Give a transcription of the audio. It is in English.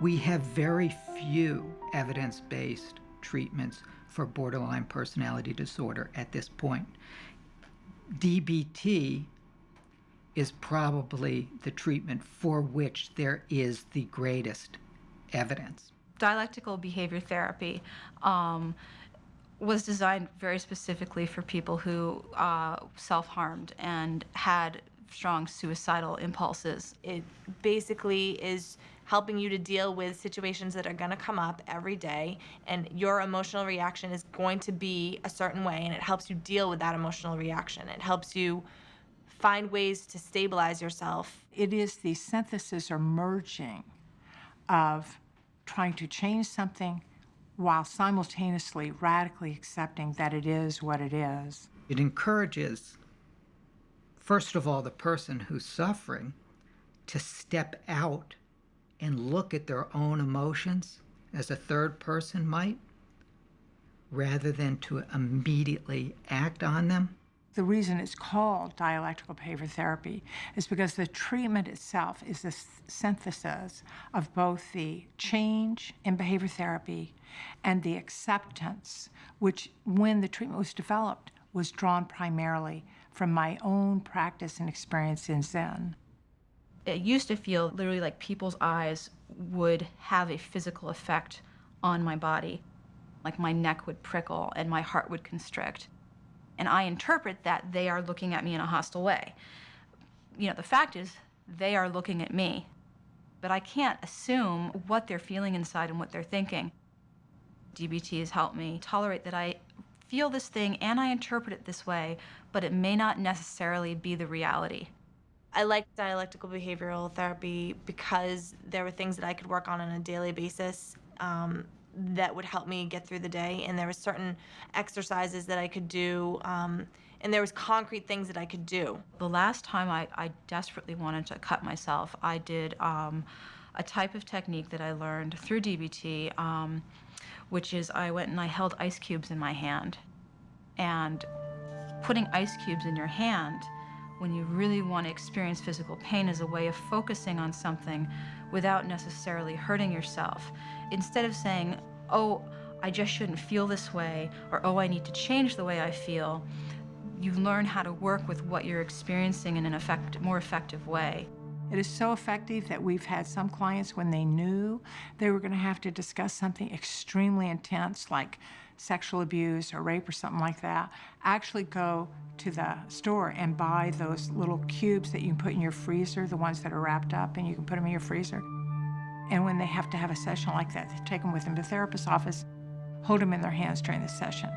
We have very few evidence-based treatments for borderline personality disorder at this point. DBT is probably the treatment for which there is the greatest evidence. Dialectical behavior therapy was designed very specifically for people who self-harmed and had strong suicidal impulses. It basically is helping you to deal with situations that are going to come up every day, and your emotional reaction is going to be a certain way, and it helps you deal with that emotional reaction. It helps you find ways to stabilize yourself. It is the synthesis or merging of trying to change something while simultaneously radically accepting that it is what it is. It encourages, first of all, the person who's suffering to step out and look at their own emotions as a third person might, rather than to immediately act on them. The reason it's called dialectical behavior therapy is because the treatment itself is the synthesis of both the change in behavior therapy and the acceptance, which, when the treatment was developed, was drawn primarily from my own practice and experience in Zen. It used to feel literally like people's eyes would have a physical effect on my body. Like my neck would prickle and my heart would constrict. And I interpret that they are looking at me in a hostile way. You know, the fact is, they are looking at me. But I can't assume what they're feeling inside and what they're thinking. DBT has helped me tolerate that I feel this thing and I interpret it this way, but it may not necessarily be the reality. I liked dialectical behavioral therapy because there were things that I could work on a daily basis that would help me get through the day, and there were certain exercises that I could do, and there was concrete things that I could do. The last time I desperately wanted to cut myself, I did a type of technique that I learned through DBT, which is I went and I held ice cubes in my hand. And putting ice cubes in your hand when you really want to experience physical pain is a way of focusing on something without necessarily hurting yourself. Instead of saying, oh, I just shouldn't feel this way, or oh, I need to change the way I feel, you learn how to work with what you're experiencing in an more effective way. It is so effective that we've had some clients, when they knew they were going to have to discuss something extremely intense like sexual abuse or rape or something like that, actually go to the store and buy those little cubes that you can put in your freezer, the ones that are wrapped up, and you can put them in your freezer. And when they have to have a session like that, they take them with them to the therapist's office, hold them in their hands during the session.